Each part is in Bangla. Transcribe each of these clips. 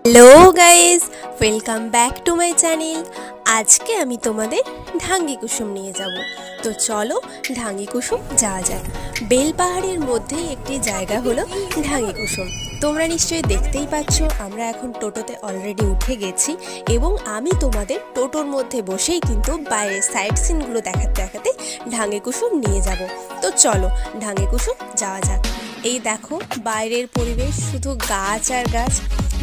Hello guys welcome back to my channel. आज के आमी तोमादेर ढांगी कुसुम निये जाबो। तो चलो ढांगी कुसुम जाওয়া যাক। बेलपाहाड़ेर मध्य एकटी जायगा हलो ढांगी कुसुम। তোমরা নিশ্চয়ই দেখতেই পাচ্ছ আমরা এখন টোটোতে অলরেডি উঠে গেছি এবং আমি তোমাদের টোটোর মধ্যে বসেই কিন্তু বাইরের সাইড সিনগুলো দেখাতে দেখাতে ঢাঙ্গি কুসুম নিয়ে যাব। তো চলো ঢাঙ্গি কুসুম যাওয়া যাক। এই দেখো বাইরের পরিবেশ শুধু গাছ আর গাছ।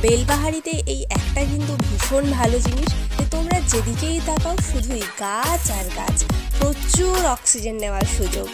বেলপাহাড়িতে এই একটা কিন্তু ভীষণ ভালো জিনিস যে তোমরা যেদিকেই তাকাও শুধুই গাছ আর গাছ, প্রচুর অক্সিজেন নেওয়ার সুযোগ।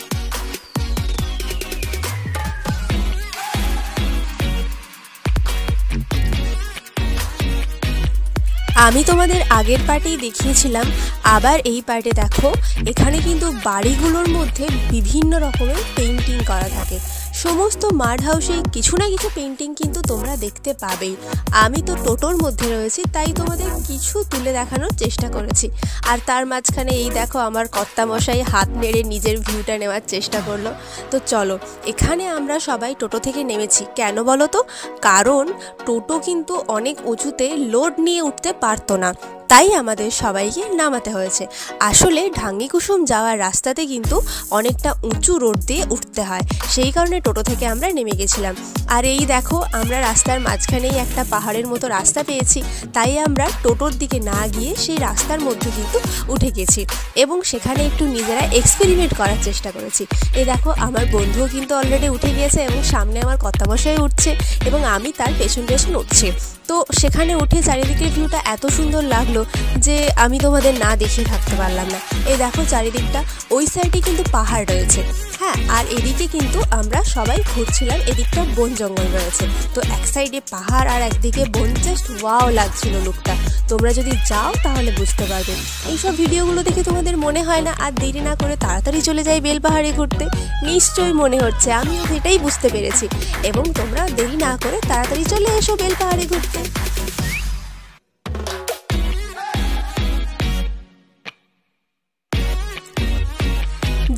আমি তোমাদের আগের পার্টেই দেখিয়েছিলাম, আবার এই পার্টে দেখো এখানে কিন্তু বাড়িগুলোর মধ্যে বিভিন্ন রকমের পেইন্টিং করা থাকে। সমস্ত মাড হাউসে কিছু না কিছু পেইন্টিং কিন্তু তোমরা দেখতে পাবেই। আমি তো টোটোর মধ্যে রয়েছি তাই তোমাদের কিছু তুলে দেখানোর চেষ্টা করেছি। আর তার মাঝখানে এই দেখো আমার কর্তামশাই হাত নেড়ে নিজের ভিউটা নেওয়ার চেষ্টা করলো। তো চলো এখানে আমরা সবাই টোটো থেকে নেমেছি। কেন বলো তো? কারণ টোটো কিন্তু অনেক উঁচুতে লোড নিয়ে উঠতে পারতো না, তাই আমাদের সবাইকে নামাতে হয়েছে। আসলে ঢাঙ্গি কুসুম যাওয়ার রাস্তাতে কিন্তু অনেকটা উঁচু রোড দিয়ে উঠতে হয়, সেই কারণে টোটো থেকে আমরা নেমে গেছিলাম। আর এই দেখো আমরা রাস্তার মাঝখানেই একটা পাহাড়ের মতো রাস্তা পেয়েছি, তাই আমরা টোটোর দিকে না গিয়ে সেই রাস্তার মধ্যে কিন্তু উঠে গেছি এবং সেখানে একটু নিজেরা এক্সপেরিমেন্ট করার চেষ্টা করেছি। এই দেখো আমার বন্ধুও কিন্তু অলরেডি উঠে গিয়েছে এবং সামনে আমার কর্তামশাই উঠছে এবং আমি তার পেছন পেছন উঠছি। তো সেখানে উঠে চারিদিকের ভিউটা এত সুন্দর লাগলো যে আমি তোমাদের না দেখিয়ে থাকতে পারলাম না। এই দেখো চারিদিকটা, ওই সাইডে কিন্তু পাহাড় রয়েছে, হ্যাঁ, আর এদিকে কিন্তু আমরা সবাই ঘুরছিলাম। এদিকটা বন জঙ্গল রয়েছে, তো এক সাইডে পাহাড় আর একদিকে বন। জাস্ট ওয়াও লাগছিল লুকটা। তোমরা যদি যাও তাহলে বুঝতে পারবে। এইসব ভিডিওগুলো দেখে তোমাদের মনে হয় না আর দেরি না করে তাড়াতাড়ি চলে যাই বেলপাহাড়ে ঘুরতে? নিশ্চয়ই মনে হচ্ছে, আমিও সেটাই বুঝতে পেরেছি। এবং তোমরা দেরি না করে তাড়াতাড়ি চলে এসো বেলপাহাড়ে ঘুরতে।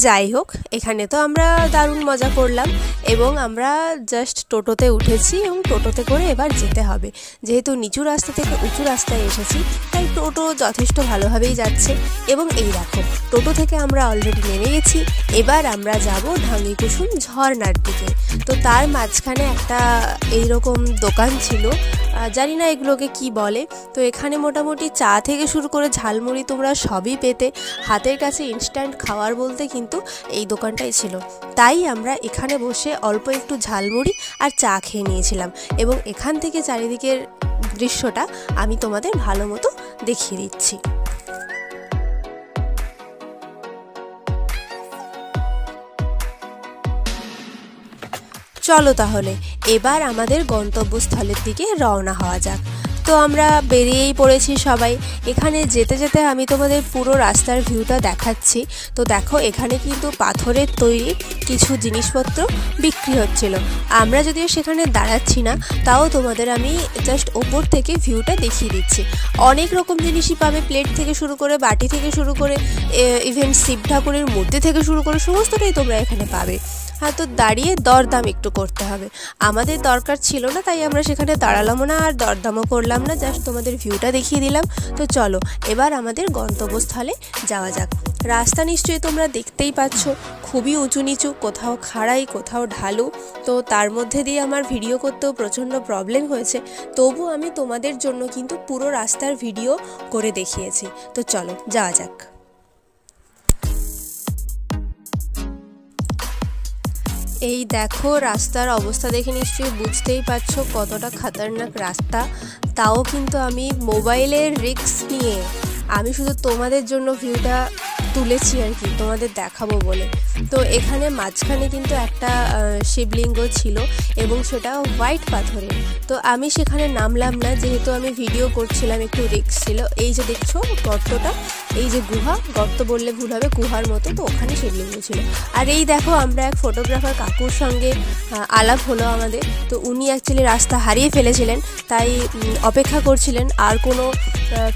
যাই হোক, এখানে তো আমরা দারুণ মজা করলাম এবং আমরা জাস্ট টোটোতে উঠেছি এবং টোটোতে করে এবার যেতে হবে। যেহেতু নিচু রাস্তা থেকে উঁচু রাস্তায় এসেছি তাই টোটো যথেষ্ট ভালোভাবেই যাচ্ছে। এবং এই দেখো টোটো থেকে আমরা অলরেডি নেমে গেছি। এবার আমরা যাব ঢাঙ্গি কুসুম ঝর্ণার দিকে। তো তার মাঝখানে একটা এইরকম দোকান ছিল, জানি না এগুলোকে কি বলে। তো এখানে মোটামুটি চা থেকে শুরু করে ঝালমুড়ি তোমরা সবই পেতে। হাতের কাছে ইনস্ট্যান্ট খাওয়ার বলতে কিন্তু এই দোকানটাই ছিল, তাই আমরা এখানে বসে অল্প একটু ঝালমুড়ি আর চা খেয়ে নিয়েছিলাম এবং এখান থেকে চারিদিকের দৃশ্যটা আমি তোমাদের ভালো মতো দেখিয়ে দিচ্ছি। চলো তাহলে এবার আমাদের গন্তব্যস্থলের দিকে রওনা হওয়া যাক। তো আমরা বেরিয়েই পড়েছি সবাই। এখানে যেতে যেতে আমি তোমাদের পুরো রাস্তার ভিউটা দেখাচ্ছি। তো দেখো এখানে কিন্তু পাথরের তৈরি কিছু জিনিসপত্র বিক্রি হচ্ছিল। আমরা যদিও সেখানে দাঁড়াচ্ছি না, তাও তোমাদের আমি জাস্ট ওপর থেকে ভিউটা দেখিয়ে দিচ্ছি। অনেক রকম জিনিসই পাবে, প্লেট থেকে শুরু করে বাটি থেকে শুরু করে ইভেন শিব ঠাকুরের মূর্তি থেকে শুরু করে সমস্তটাই তোমরা এখানে পাবে। হ্যাঁ, তো দাঁড়িয়ে দরদাম একটু করতে হবে। আমাদের দরকার ছিল না তাই আমরা সেখানে দাঁড়ালামও না আর দরদামও করলাম না, জাস্ট তোমাদের ভিউটা দেখিয়ে দিলাম। তো চলো এবার আমাদের গন্তব্যস্থলে যাওয়া যাক। রাস্তা নিশ্চয়ই তোমরা দেখতেই পাচ্ছ, খুবই উঁচু নিচু, কোথাও খাড়াই কোথাও ঢালু। তো তার মধ্যে দিয়ে আমার ভিডিও করতেও প্রচণ্ড প্রবলেম হয়েছে, তবু আমি তোমাদের জন্য কিন্তু পুরো রাস্তার ভিডিও করে দেখিয়েছি। তো চলো যাওয়া যাক। এই দেখো রাস্তার অবস্থা দেখে নিশ্চয়ই বুঝতেই পারছো কতটা খতরনাক রাস্তা। তাও কিন্তু আমি মোবাইলের রিস্ক নিয়ে আমি শুধু তোমাদের জন্য ভিউটা তুলেছি আর কি, তোমাদের দেখাবো বলে। তো এখানে মাঝখানে কিন্তু একটা শিবলিঙ্গ ছিল এবং সেটা হোয়াইট পাথরের। তো আমি সেখানে নামলাম না, যেহেতু আমি ভিডিও করছিলাম, একটু রিস্ক ছিল। এই যে দেখছো গর্তটা, এই যে গুহা, গর্ত বললে ভুল হবে, গুহার মতো, তো ওখানে শিবলিঙ্গ ছিল। আর এই দেখো আমরা এক ফটোগ্রাফার কাকুর সঙ্গে আলাপ হলো আমাদের। তো উনি অ্যাকচুয়ালি রাস্তা হারিয়ে ফেলেছিলেন, তাই অপেক্ষা করছিলেন আর কোনো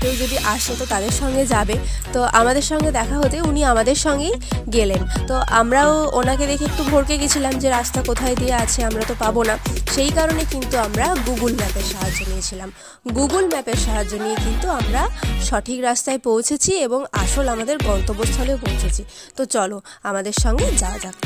কেউ যদি আসে তো তাদের সঙ্গে যাবে। তো আমাদের সঙ্গে দেখা হতে উনি আমাদের সঙ্গেই গেলেন। তো আমরাও ওনাকে দেখে একটু ভরকে গেছিলাম যে রাস্তা কোথায় দিয়ে আছে, আমরা তো পাবো না। সেই কারণে কিন্তু আমরা গুগল ম্যাপের সাহায্য নিয়েছিলাম। গুগল ম্যাপের সাহায্য নিয়ে কিন্তু আমরা সঠিক রাস্তায় পৌঁছেছি এবং আসল আমাদের গন্তব্যস্থলেও পৌঁছেছি। তো চলো আমাদের সঙ্গে যাওয়া যাক।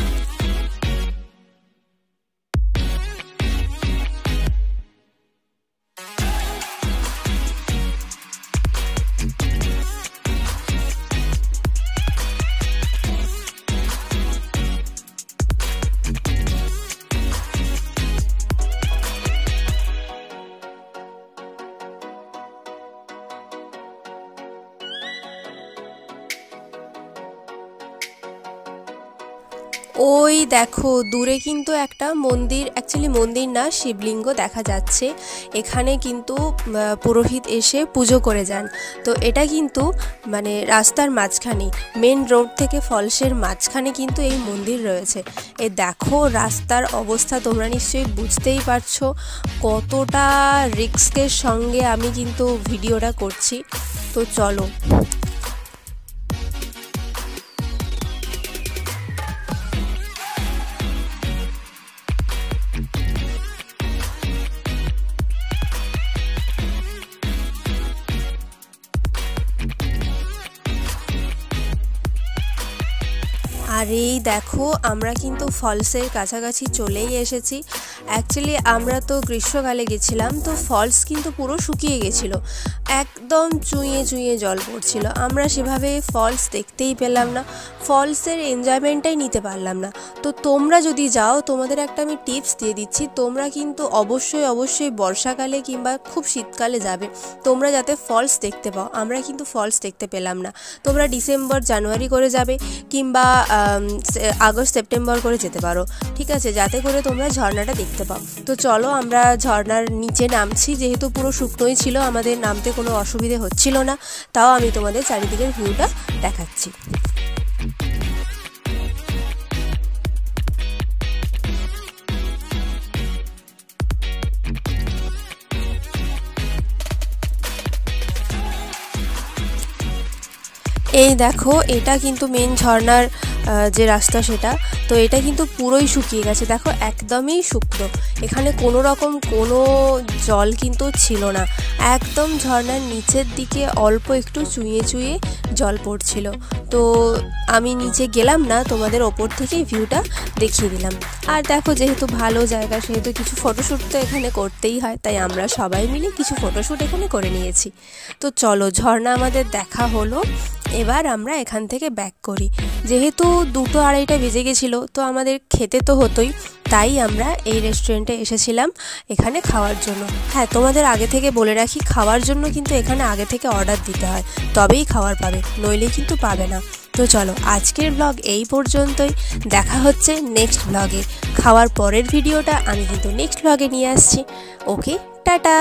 ওই দেখো দূরে কিন্তু একটা মন্দির, অ্যাকচুয়ালি মন্দির না, শিবলিঙ্গ দেখা যাচ্ছে। এখানে কিন্তু পুরোহিত এসে পুজো করে যান। তো এটা কিন্তু মানে রাস্তার মাঝখানে, মেন রোড থেকে ফলসের মাঝখানে কিন্তু এই মন্দির রয়েছে। এ দেখো রাস্তার অবস্থা, তোমরা নিশ্চয়ই বুঝতেই পারছো কতটা রিস্কের সঙ্গে আমি কিন্তু ভিডিওটা করছি। তো চলো। আর এই দেখো আমরা কিন্তু ফলসের কাছাকাছি চলেই এসেছি। অ্যাকচুয়ালি আমরা তো গ্রীষ্মকালে গেছিলাম, তো ফলস কিন্তু পুরো শুকিয়ে গেছিলো, একদম চুঁইয়ে চুঁইয়ে জল পড়ছিল। আমরা সেভাবে ফলস দেখতেই পেলাম না, ফলসের এনজয়মেন্টটাই নিতে পারলাম না। তো তোমরা যদি যাও, তোমাদের একটা আমি টিপস দিয়ে দিচ্ছি, তোমরা কিন্তু অবশ্যই বর্ষাকালে কিংবা খুব শীতকালে যাবে, তোমরা যাতে ফলস দেখতে পাও। আমরা কিন্তু ফলস দেখতে পেলাম না। তোমরা ডিসেম্বর জানুয়ারি করে যাবে কিংবা আগস্ট সেপ্টেম্বর করে যেতে পারো, ঠিক আছে, যাতে করে তোমরা ঝর্ণাটা দেখতে পাও। তো চলো আমরা ঝর্ণার নিচে নামছি। যেহেতু পুরো শুকনোই ছিল, আমাদের নামতে কোনো অসুবিধে হচ্ছিল না, তাও আমি তোমাদের চারিদিকের ভিউটা দেখাচ্ছি। এই দেখো এটা কিন্তু মেন ঝর্ণার যে রাস্তা সেটা। তো এটা কিন্তু পুরোই শুকিয়ে গেছে, দেখো একদমই শুকনো, এখানে কোনো রকম কোনো জল কিন্তু ছিল না। একদম ঝর্ণার নিচের দিকে অল্প একটু চুঁইয়ে চুঁইয়ে জল পড়ছিল। তো আমি নিচে গেলাম না, তোমাদের ওপর থেকেই ভিউটা দেখিয়ে দিলাম। আর দেখো যেহেতু ভালো জায়গা, সেহেতু কিছু ফটোশ্যুট তো এখানে করতেই হয়, তাই আমরা সবাই মিলে কিছু ফটোশ্যুট এখানে করে নিয়েছি। তো চলো ঝর্ণা আমাদের দেখা হলো, এবার আমরা এখান থেকে ব্যাক করি। যেহেতু 2-2:30 বেজে গেছিলো, তো আমাদের খেতে তো হতোই, তাই আমরা এই রেস্টুরেন্টে এসেছিলাম এখানে খাওয়ার জন্য। হ্যাঁ, তোমাদের আগে থেকে বলে রাখি, খাওয়ার জন্য কিন্তু এখানে আগে থেকে অর্ডার দিতে হয়, তবেই খাবার পাবে, নইলে কিন্তু পাবে না। তো চলো আজকের ব্লগ এই পর্যন্তই, দেখা হচ্ছে নেক্সট ব্লগে। খাওয়ার পরের ভিডিওটা আমি কিন্তু নেক্সট ব্লগে নিয়ে আসছি। ওকে, টাটা।